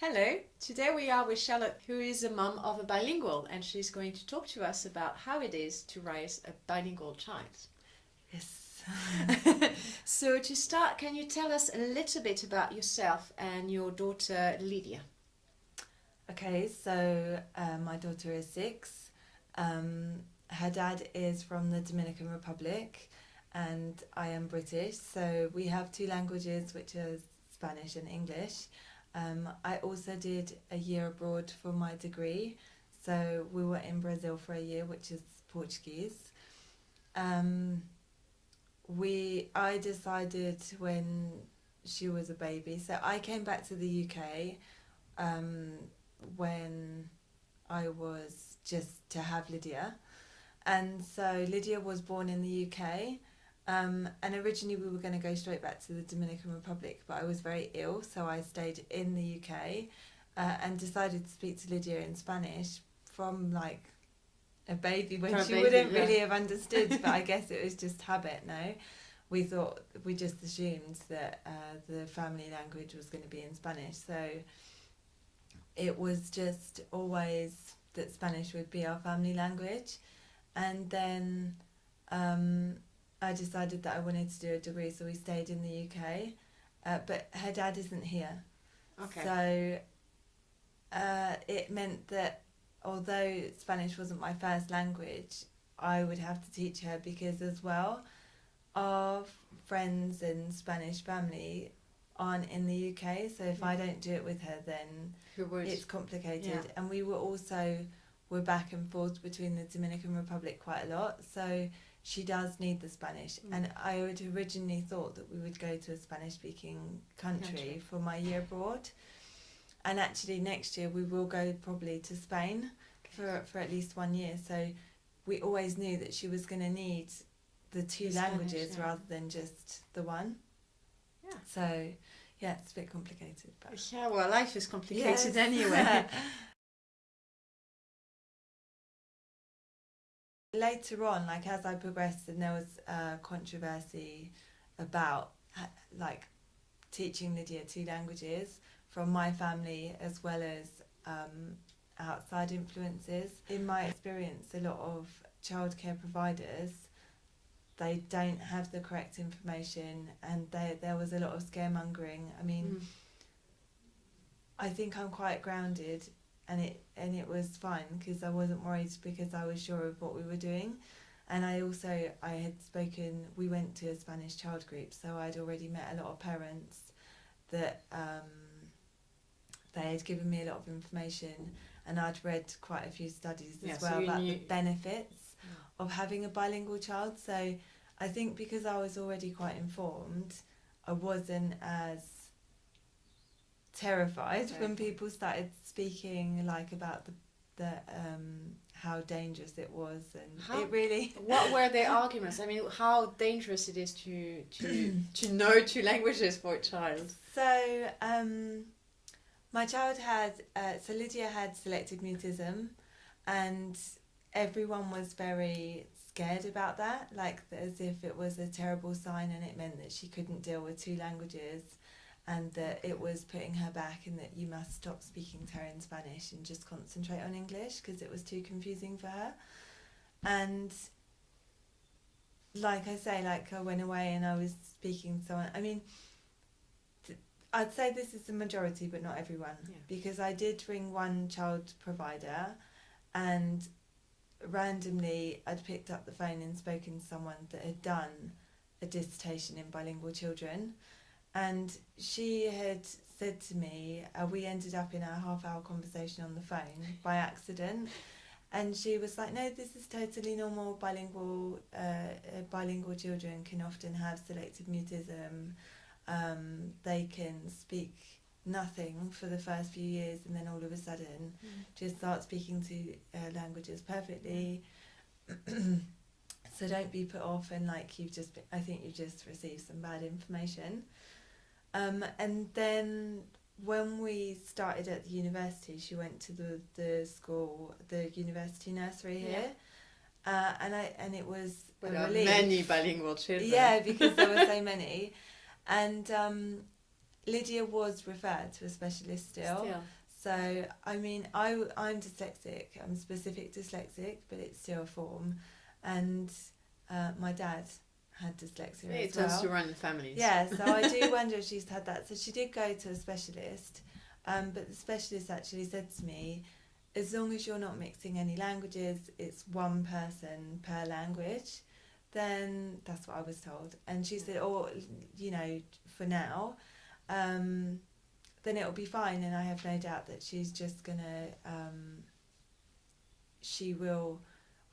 Hello, today we are with Charlotte, who is a mum of a bilingual, and she's going to talk to us about how it is to raise a bilingual child. Yes. So to start, can you tell us a little bit about yourself and your daughter Lydia? Okay, so my daughter is 6. Her dad is from the Dominican Republic, and I am British. So we have two languages, which are Spanish and English. I also did a year abroad for my degree. So we were in Brazil for a year, which is Portuguese. I decided when she was a baby. So I came back to the UK when I was just to have Lydia. And so Lydia was born in the UK. And originally we were going to go straight back to the Dominican Republic, but I was very ill, so I stayed in the UK and decided to speak to Lydia in Spanish from like a baby when For a she baby, wouldn't yeah. really have understood, but I guess it was just habit, no? We just assumed that the family language was going to be in Spanish, so it was just always that Spanish would be our family language. And then I decided that I wanted to do a degree, so we stayed in the UK. But her dad isn't here. Okay. So it meant that although Spanish wasn't my first language, I would have to teach her because as well, our friends and Spanish family aren't in the UK. So if I don't do it with her, then Who would? it's complicated. Yeah. And we're back and forth between the Dominican Republic quite a lot. So she does need the Spanish. And I had originally thought that we would go to a Spanish speaking country for my year abroad. And actually next year we will go probably to Spain for at least 1 year. So we always knew that she was going to need the two The Spanish, languages yeah. rather than just the one. Yeah. So yeah, it's a bit complicated. But Yeah, well, life is complicated Yes. anyway. Later on, like as I progressed, and there was controversy about like teaching Lydia two languages from my family as well as outside influences. In my experience, a lot of childcare providers, they don't have the correct information, and there was a lot of scaremongering. I mean, I think I'm quite grounded, and it was fine because I wasn't worried because I was sure of what we were doing. And we went to a Spanish child group, so I'd already met a lot of parents that they had given me a lot of information, and I'd read quite a few studies as well about the benefits of having a bilingual child. So I think because I was already quite informed, I wasn't as terrified when people started speaking like about the how dangerous it was, and it really What were their arguments? I mean, how dangerous it is to know two languages for a child. So my child had so Lydia had selective mutism, and everyone was very scared about that, like as if it was a terrible sign and it meant that she couldn't deal with two languages, and that it was putting her back, and that you must stop speaking to her in Spanish and just concentrate on English because it was too confusing for her. And like I say, like I went away and I was speaking to someone. I mean, I'd say this is the majority, but not everyone, because I did ring one child provider, and randomly I'd picked up the phone and spoken to someone that had done a dissertation in bilingual children, and she had said to me, we ended up in a half-hour conversation on the phone by accident, and she was like, no, this is totally normal. Bilingual children can often have selective mutism. They can speak nothing for the first few years, and then all of a sudden just start speaking two languages perfectly. So don't be put off, and like I think you've just received some bad information. And then when we started at the university, she went to the school, the university nursery here, and it was With a relief. many bilingual children. Yeah, because there were so many. And Lydia was referred to a specialist still. So, I mean, I'm dyslexic. I'm specific dyslexic, but it's still a form. And my dad had dyslexia It as well. tends to run in families. Yeah, so I do wonder if she's had that. So she did go to a specialist, but the specialist actually said to me, as long as you're not mixing any languages, it's one person per language, then that's what I was told. And she said, for now, then it'll be fine. And I have no doubt that she's just going to,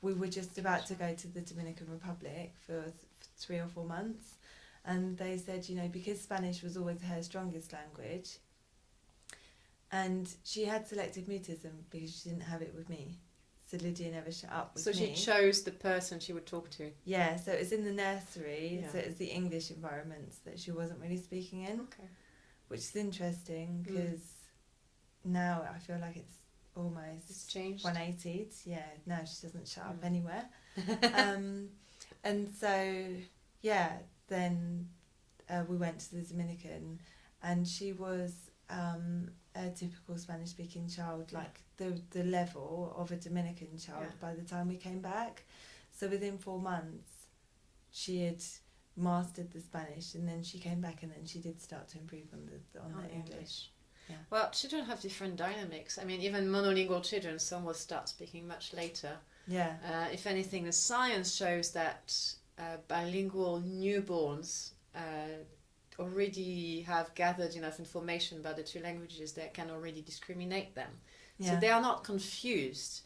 we were just about to go to the Dominican Republic for 3 or 4 months. And they said, because Spanish was always her strongest language, and she had selective mutism because she didn't have it with me. So Lydia never shut up with me. So she chose the person she would talk to. Yeah, so it was in the nursery, so it was the English environments that she wasn't really speaking in. Okay. Which is interesting because now I feel like it's almost changed. 180. Yeah, now she doesn't shut up anywhere. And so, then we went to the Dominican, and she was a typical Spanish-speaking child, like the level of a Dominican child by the time we came back. So within 4 months, she had mastered the Spanish, and then she came back, and then she did start to improve on the English. Yeah. Well, children have different dynamics. I mean, even monolingual children, some will start speaking much later. Yeah. If anything, the science shows that bilingual newborns already have gathered enough information about the two languages that can already discriminate them. So they are not confused.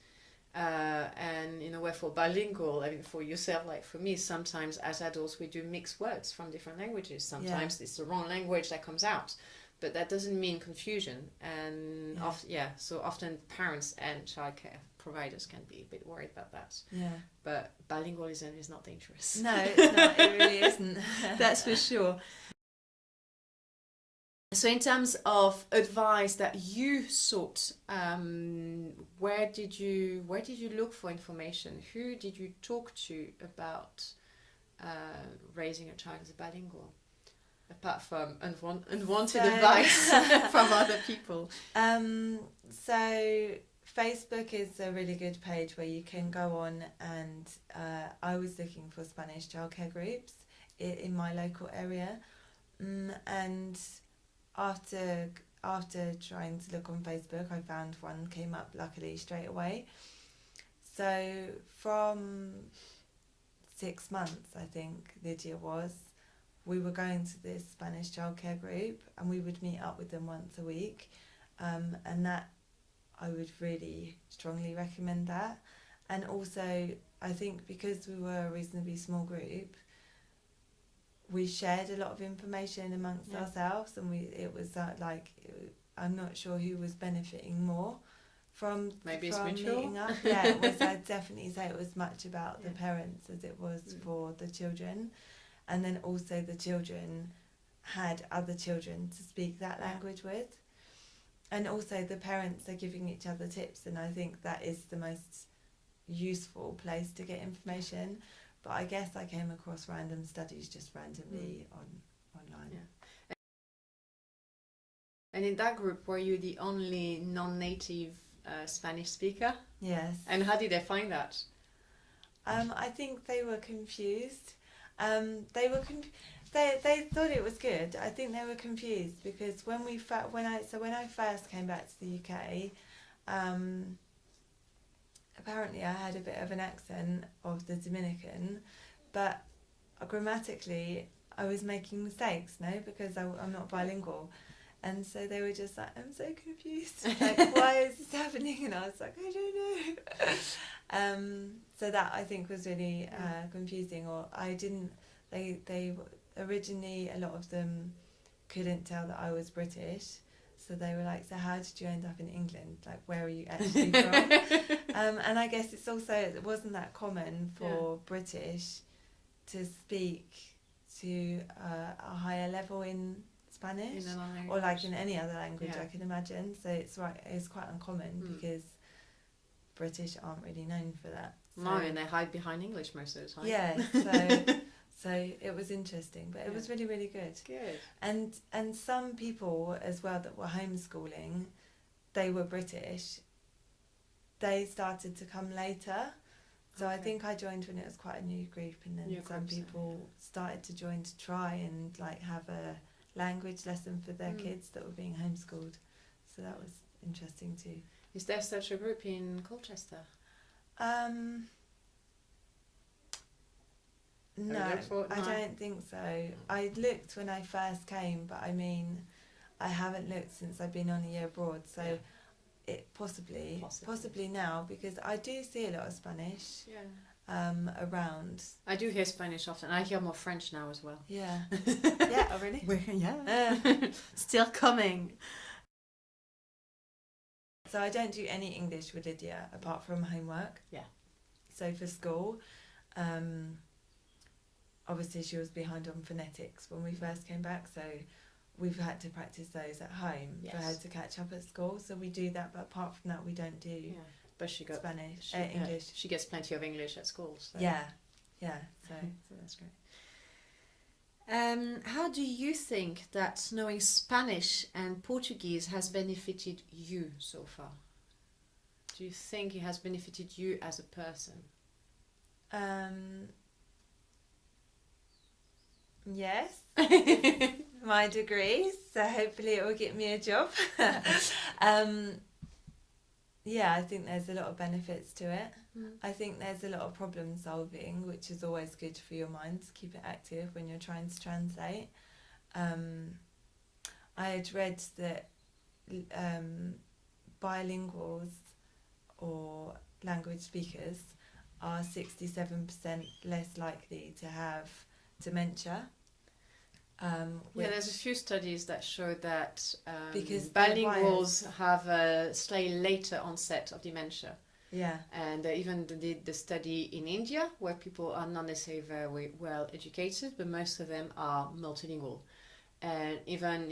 And in a way, for bilingual, I mean, for yourself, like for me, sometimes as adults we do mix words from different languages. Sometimes it's the wrong language that comes out, but that doesn't mean confusion. And so often parents and childcare providers can be a bit worried about that. Yeah. But bilingualism is not dangerous. No, it's not. It really isn't. That's for sure. So in terms of advice that you sought, where did you look for information? Who did you talk to about raising a child as a bilingual, apart from unwanted advice from other people? So Facebook is a really good page where you can go on, and I was looking for Spanish childcare groups in my local area, and after trying to look on Facebook, I found one came up luckily straight away. So from 6 months, I think Lydia was, we were going to this Spanish childcare group, and we would meet up with them once a week, and that I would really strongly recommend that. And also, I think because we were a reasonably small group, we shared a lot of information amongst ourselves, and I'm not sure who was benefiting more from meeting up. Yeah, it was. I'd definitely say it was much about the parents as it was for the children, and then also the children had other children to speak that language with, and also the parents are giving each other tips, and I think that is the most useful place to get information. But I guess I came across random studies just randomly online. Yeah. And in that group, were you the only non-native Spanish speaker? Yes. And how did they find that? I think they were confused. They thought it was good. I think they were confused because when I first came back to the UK, apparently I had a bit of an accent of the Dominican, but grammatically I was making mistakes, because I'm not bilingual. And so they were just like, I'm so confused. Like, why is this happening? And I was like, I don't know. So that I think was really confusing. Or they originally, a lot of them couldn't tell that I was British. So they were like, so how did you end up in England? Like, where are you actually from? And I guess it wasn't that common for British to speak to a higher level in Spanish or like in any other language I can imagine. So it's quite uncommon because British aren't really known for that. No, and they hide behind English most of the time. Yeah, So it was interesting, but it was really, really good. Good. And some people as well that were homeschooling, they were British. They started to come later. So I think I joined when it was quite a new group, and then some people started to join to try and like have a language lesson for their kids that were being homeschooled. So that was interesting too. Is there such a group in Colchester? No, I don't think so. I looked when I first came, but I mean, I haven't looked since I've been on a year abroad. So it possibly now, because I do see a lot of Spanish around. I do hear Spanish often. I hear more French now as well. Yeah. Yeah, oh really? Still coming. So I don't do any English with Lydia apart from homework. Yeah. So for school, obviously she was behind on phonetics when we first came back, so we've had to practice those at home for her to catch up at school. So we do that, but apart from that, we don't do but she got Spanish, English. She gets plenty of English at school. So. Yeah. So that's great. How do you think that knowing Spanish and Portuguese has benefited you so far? Do you think it has benefited you as a person? Yes. My degree, so hopefully it will get me a job. I think there's a lot of benefits to it. I think there's a lot of problem solving, which is always good for your mind to keep it active when you're trying to translate. I had read that bilinguals or language speakers are 67% less likely to have dementia. There's a few studies that show that because bilinguals have a slightly later onset of dementia. Yeah. And even did the study in India, where people are not necessarily very well educated, but most of them are multilingual. And even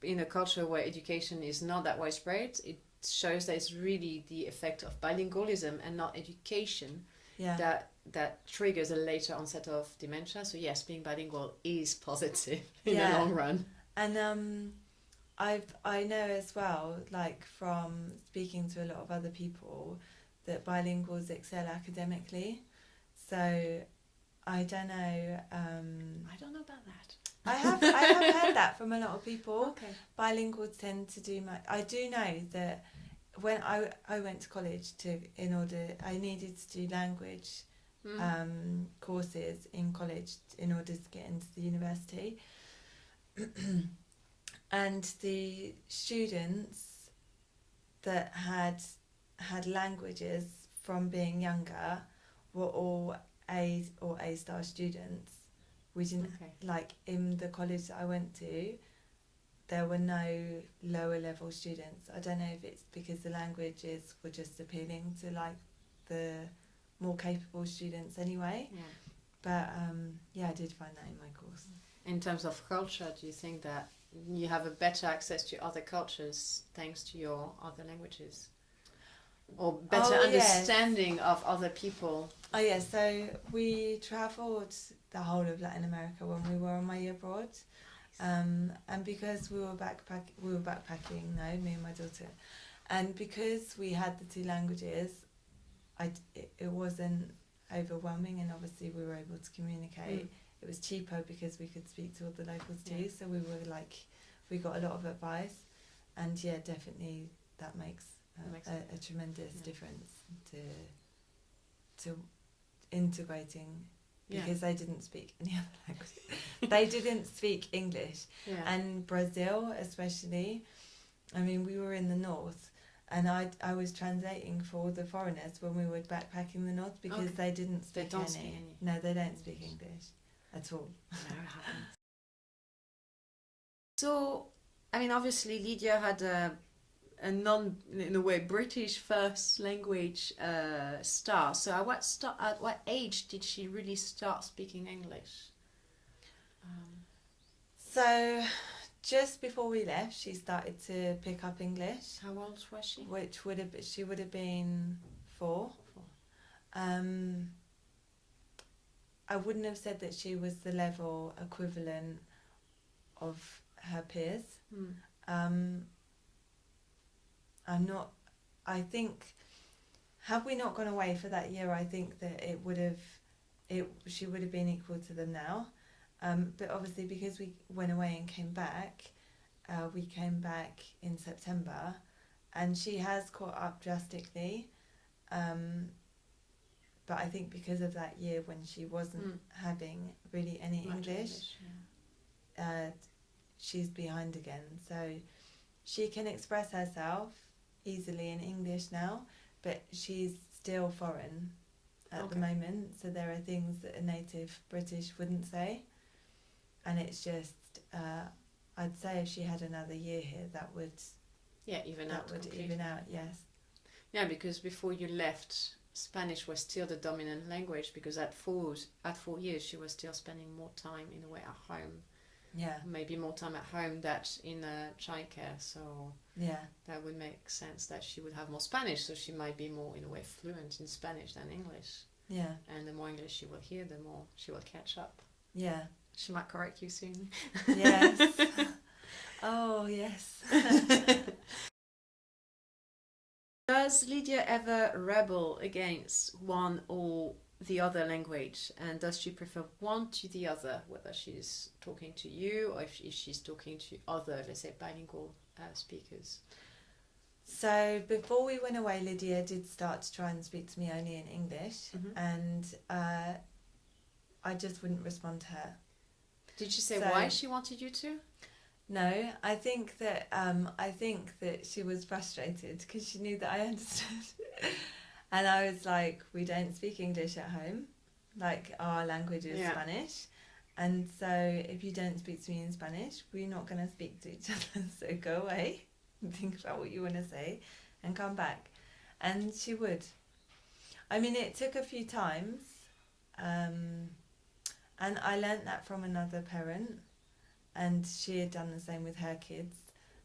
in a culture where education is not that widespread, it shows that it's really the effect of bilingualism and not education that triggers a later onset of dementia. So yes, being bilingual is positive in the long run. And I know as well, like from speaking to a lot of other people, that bilinguals excel academically. So I don't know. I don't know about that. I have heard that from a lot of people. Okay. Bilinguals tend to do much. I do know that when I went to college I needed to do language courses in college in order to get into the university. And the students that had languages from being younger were all A or A-star students. We didn't like in the college that I went to, there were no lower level students. I don't know if it's because the languages were just appealing to like the more capable students anyway. Yeah. But I did find that in my course. In terms of culture, do you think that you have a better access to other cultures thanks to your other languages? Or better understanding of other people? Oh yeah, so we travelled the whole of Latin America when we were on my year abroad. And because we were backpacking, me and my daughter, and because we had the two languages, it wasn't overwhelming, and obviously we were able to communicate. It was cheaper because we could speak to all the locals too, so we got a lot of advice, and definitely that makes a tremendous difference to integrating. Because they didn't speak any other language. They didn't speak English. Yeah. And Brazil especially, I mean, we were in the north, and I was translating for all the foreigners when we were backpacking the north, because they didn't speak any. No, they don't speak English at all. No, it happens. So, I mean, obviously Lydia had a in a way British first language start. So at what age did she really start speaking English? So just before we left, she started to pick up English. How old was she? She would have been 4. I wouldn't have said that she was the level equivalent of her peers. I'm not. I think, had we not gone away for that year, I think that she would have been equal to them now. But obviously, because we went away and came back, we came back in September, and she has caught up drastically. But I think because of that year when she wasn't having really any English, she's behind again. So she can express herself easily in English now, but she's still foreign at the moment. So there are things that a native British wouldn't say. And it's just, I'd say if she had another year here, that would even out, yes. Yeah, because before you left, Spanish was still the dominant language, because at 4 years she was still spending more time in a way at home. Yeah. Maybe more time at home than in childcare. So that would make sense that she would have more Spanish. So she might be more, in a way, fluent in Spanish than English. Yeah. And the more English she will hear, the more she will catch up. Yeah. She might correct you soon. Yes. Oh, yes. Does Lydia ever rebel against one or the other language, and does she prefer one to the other, whether she's talking to you or if she's talking to other, let's say, bilingual speakers? So before we went away, Lydia did start to try and speak to me only in English, and I just wouldn't respond to her. Did she say why she wanted you to? No, I think that she was frustrated because she knew that I understood. And I was like, we don't speak English at home. Like, our language is Spanish. And so if you don't speak to me in Spanish, we're not going to speak to each other. So go away and think about what you want to say and come back. And she would. I mean, it took a few times. And I learnt that from another parent. And she had done the same with her kids,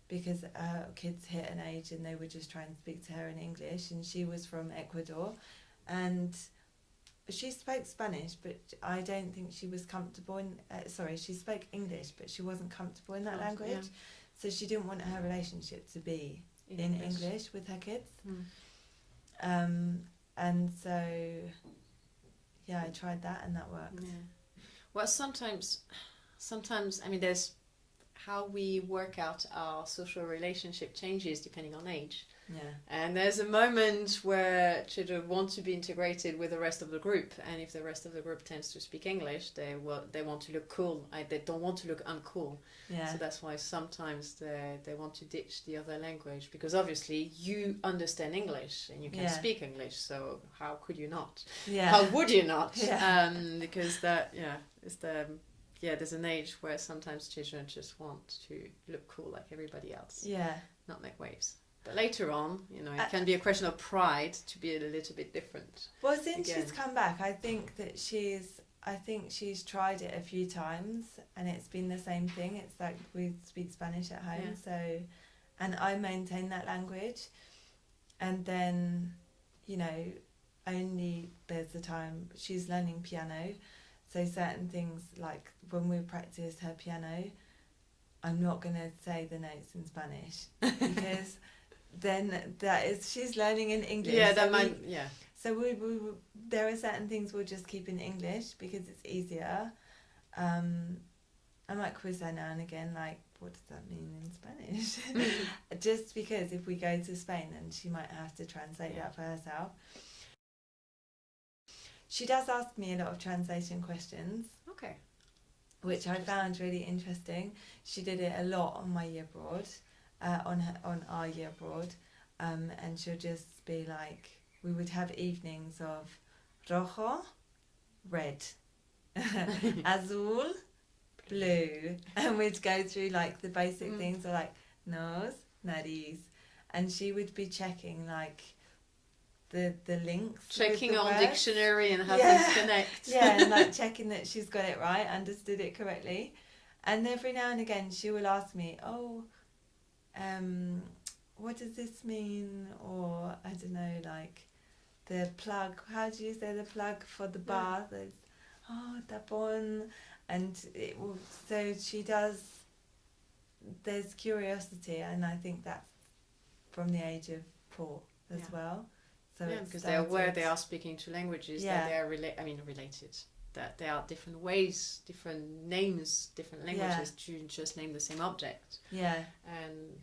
because her kids hit an age and they would just try and speak to her in English, and she was from Ecuador, and she spoke Spanish, but I don't think she was comfortable in, she spoke English, but she wasn't comfortable in that language, so she didn't want her relationship to be in English with her kids. And so, I tried that and that worked. Yeah. Well, sometimes, I mean, there's how we work out our social relationship changes depending on age. Yeah. And there's a moment where children want to be integrated with the rest of the group, and if the rest of the group tends to speak English, they want to look cool. They don't want to look uncool. Yeah. So that's why sometimes they want to ditch the other language, because obviously you understand English and you can speak English, so how could you not? Yeah. How would you not? Yeah. Because that is the there's an age where sometimes children just want to look cool like everybody else. Yeah. Not make waves. But later on, it can be a question of pride to be a little bit different. Well, since she's come back, I think she's tried it a few times, and it's been the same thing. It's like we speak Spanish at home, and I maintain that language, and then, only there's the time she's learning piano, so certain things, like when we practice her piano, I'm not going to say the notes in Spanish, because then she's learning in English. Yeah, So we there are certain things we'll just keep in English because it's easier. I might quiz her now and again, like, what does that mean in Spanish? Just because if we go to Spain, then she might have to translate that for herself. She does ask me a lot of translation questions. Okay. Which I found really interesting. She did it a lot on my year abroad, on our year abroad, and she'll just be like, we would have evenings of rojo, red, azul, blue, and we'd go through like the basic things, so like nose, nariz, and she would be checking like the links, checking on words. Dictionary and how things connect. And like checking that she's got it right, understood it correctly. And every now and again she will ask me, what does this mean? Or I don't know, like the plug, how do you say the plug for the bath? oh, tapon, and so she does. There's curiosity, and I think that's from the age of 4 as well. So because they're aware they are speaking two languages, that they are related, that there are different ways, different names, different languages to just name the same object. Yeah. And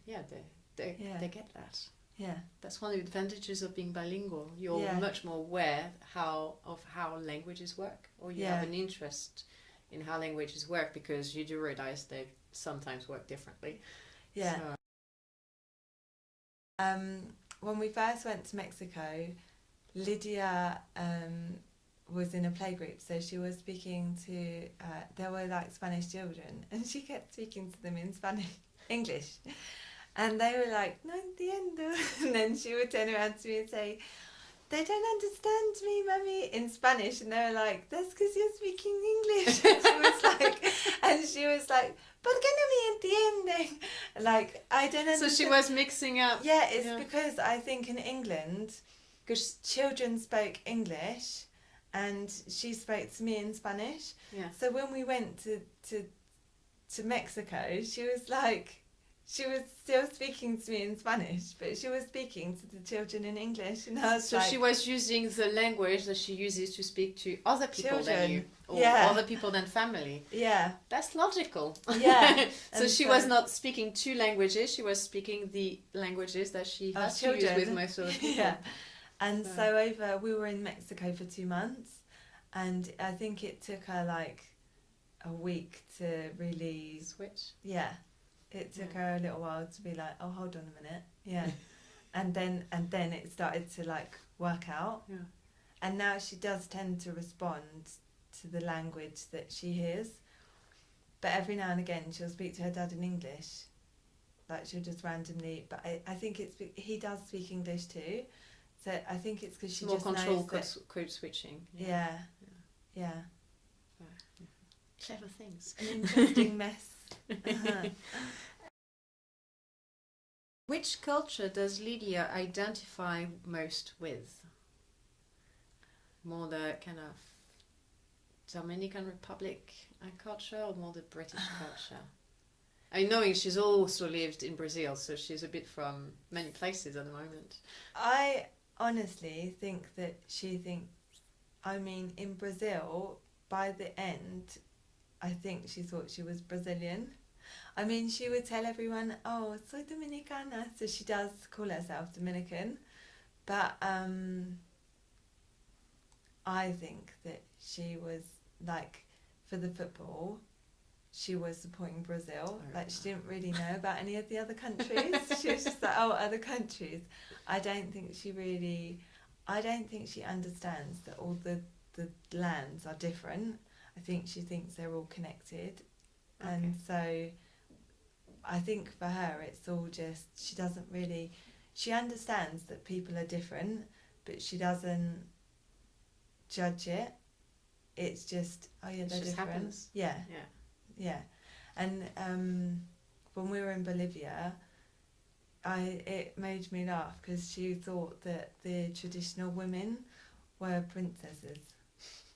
they get that. Yeah. That's one of the advantages of being bilingual. You're much more aware of how languages work, or you have an interest in how languages work, because you do realize they sometimes work differently. Yeah. So. When we first went to Mexico, Lydia was in a playgroup, so she was speaking to, there were like Spanish children, and she kept speaking to them in English. And they were like, no entiendo. And then she would turn around to me and say, they don't understand me, mummy, in Spanish. And they were like, that's because you're speaking English. And she was like, ¿por qué no me entienden? Like, I don't understand. So she was mixing up. Yeah, it's because I think in England, because children spoke English and she spoke to me in Spanish. Yeah. So when we went to Mexico, she was like, she was still speaking to me in Spanish, but she was speaking to the children in English. And I was she was using the language that she uses to speak to other people than you, or other people than family. Yeah. That's logical. Yeah. So she was not speaking two languages, she was speaking the languages that she has to use with most of the people. Yeah. And so we were in Mexico for 2 months, and I think it took her like a week to really switch. Yeah. It took her a little while to be like, oh, hold on a minute. Yeah. and then it started to like work out. Yeah. And now she does tend to respond to the language that she hears. But every now and again she'll speak to her dad in English. Like she'll just randomly, but I think he does speak English too. So I think it's because she more just control knows code switching. Yeah. Clever things. An interesting mess. Uh-huh. Which culture does Lydia identify most with? More the kind of Dominican Republic culture, or more the British culture? I knowing she's also lived in Brazil, so she's a bit from many places at the moment. I honestly think that she thinks, I mean, in Brazil, by the end, I think she thought she was Brazilian. I mean, she would tell everyone, oh, soy dominicana, so she does call herself Dominican. But I think that she was, like, for the football, she was supporting Brazil. Like, she didn't really know about any of the other countries. She was just like, oh, other countries. I don't think she understands that all the lands are different. I think she thinks they're all connected. Okay. And so I think for her it's all just, she understands that people are different, but she doesn't judge it. It's just, oh yeah, they're different. Happens. Yeah. And when we were in Bolivia, it made me laugh because she thought that the traditional women were princesses.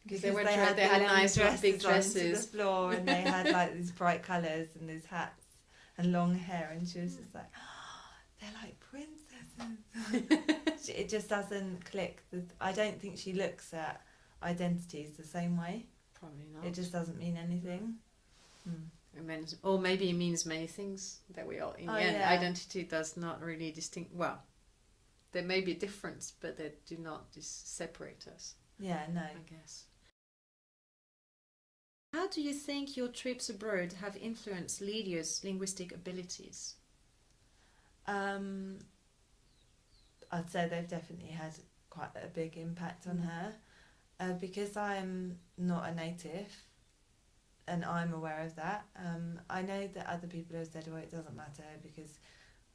Because they had nice big dresses on the floor, and they had like these bright colours and these hats and long hair, and she was just like, oh, they're like princesses. It just doesn't click. I don't think she looks at identities the same way. Probably not. It just doesn't mean anything. Or maybe it means many things that we all, in the end, identity does not really distinct. Well, there may be a difference, but they do not separate us. Yeah, no. I guess. How do you think your trips abroad have influenced Lydia's linguistic abilities? I'd say they've definitely had quite a big impact on her, because I'm not a native, and I'm aware of that. I know that other people have said, well, it doesn't matter because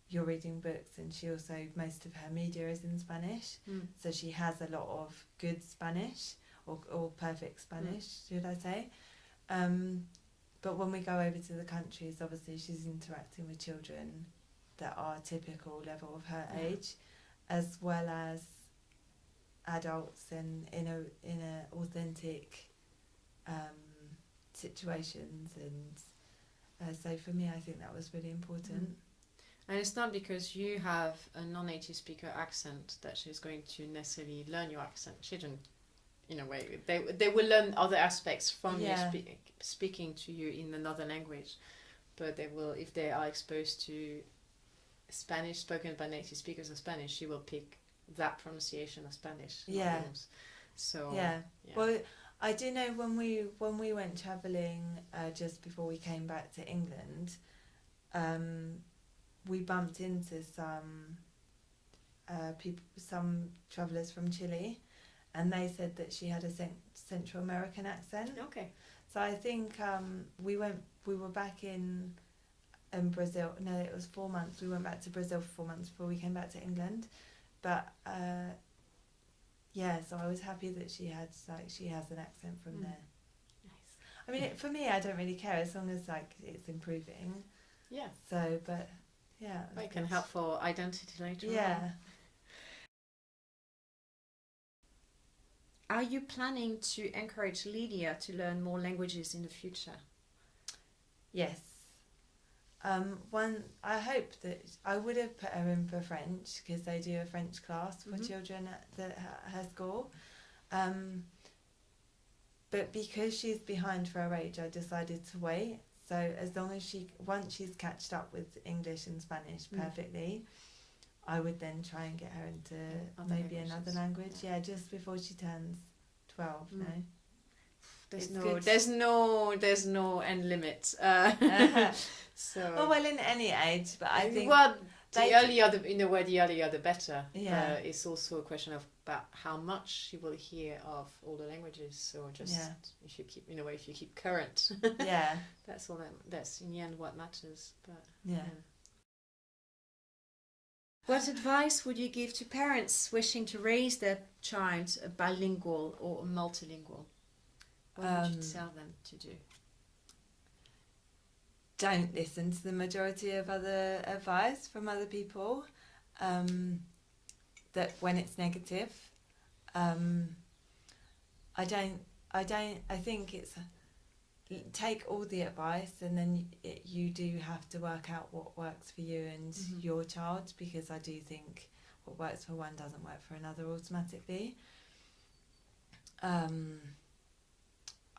you're reading books, and she also, most of her media is in Spanish, so she has a lot of good Spanish, or perfect Spanish, should I say. But when we go over to the countries, obviously she's interacting with children that are typical level of her age, as well as adults in a authentic situations, and so for me, I think that was really important. And it's not because you have a non-native speaker accent that she's going to necessarily learn your accent. She don't, in a way, they will learn other aspects from you speaking to you in another language, but they will, if they are exposed to Spanish spoken by native speakers of Spanish, she will pick that pronunciation of Spanish. Yeah. So yeah. Well, I do know when we went travelling just before we came back to England, we bumped into some people, some travellers from Chile, and they said that she had a Central American accent. Okay. So I think we were back in Brazil. No, it was 4 months. We went back to Brazil for 4 months before we came back to England. But so I was happy that she has an accent from there. Nice. I mean, for me, I don't really care as long as it's improving. Yeah. So, but yeah. It can help for identity later Yeah. on. Are you planning to encourage Lydia to learn more languages in the future? Yes. I hope that I would have put her in for French because they do a French class for children at her school. But because she's behind for her age, I decided to wait. So as long as once she's catched up with English and Spanish perfectly, I would then try and get her into maybe another language. Yeah, just before she turns 12. No. There's no end limit. So. Oh well, in any age, but I think the earlier the better. Yeah. It's also a question of about how much she will hear of all the languages. So just if you keep current. Yeah. That's all. That's in the end what matters. But yeah. What advice would you give to parents wishing to raise their child a bilingual or a multilingual? What would you tell them to do? Don't listen to the majority of other advice from other people. That when it's negative, I think it's take all the advice, and then you do have to work out what works for you and your child, because I do think what works for one doesn't work for another automatically.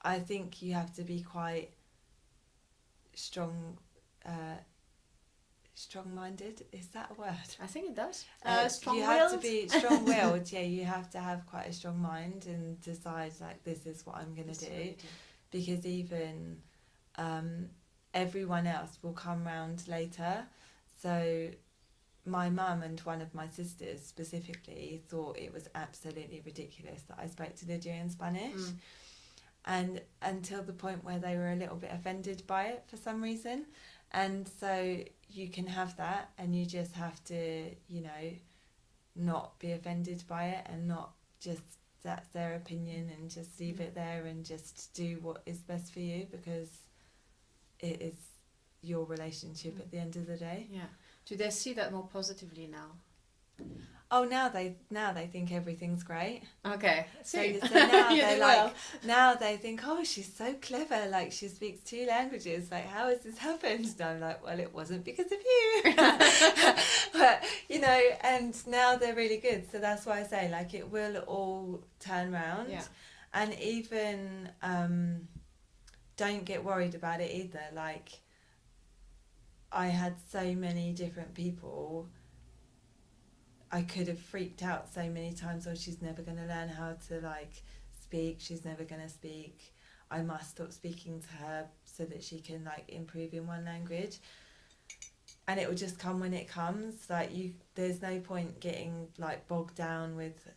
I think you have to be quite strong-minded. Is that a word? I think it does. You have to be strong-willed. Yeah, you have to have quite a strong mind and decide this is what I'm going to do. Because even everyone else will come round later. So my mum and one of my sisters specifically thought it was absolutely ridiculous that I spoke to Lydia in Spanish. And until the point where they were a little bit offended by it for some reason. And so you can have that, and you just have to, not be offended by it, and not just, that's their opinion, and just leave it there and just do what is best for you, because it is your relationship at the end of the day. Yeah. Do they see that more positively now? Oh, now they think everything's great. Okay. So now now they think, oh, she's so clever. She speaks 2 languages. How has this happened? And I'm like, well, it wasn't because of you. But and now they're really good. So that's why I say it will all turn round. Yeah. And even don't get worried about it either. I had so many different people. I could have freaked out so many times, she's never going to learn how to speak, she's never going to speak, I must stop speaking to her so that she can improve in one language. And it will just come when it comes. There's no point getting bogged down with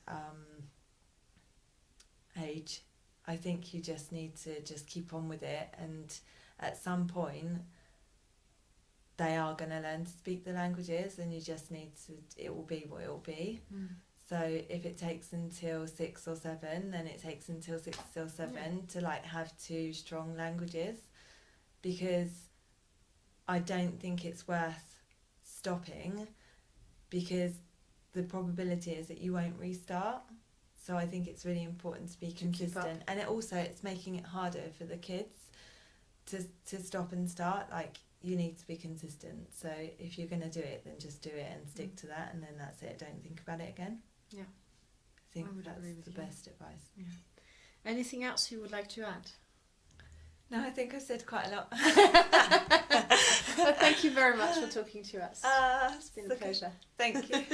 age. I think you just need to just keep on with it, and at some point they are going to learn to speak the languages, and you just need to, it will be what it will be. So if it takes until 6 or 7, then it takes until 6 or 7 to have 2 strong languages, because I don't think it's worth stopping, because the probability is that you won't restart. So I think it's really important to be consistent, and it's making it harder for the kids to stop and start. Like, you need to be consistent. So if you're going to do it, then just do it and stick to that, and then that's it. Don't think about it again. Yeah, I think that's the best advice. Yeah. Anything else you would like to add? No, I think I've said quite a lot. Well, thank you very much for talking to us. It's been a pleasure. Thank you.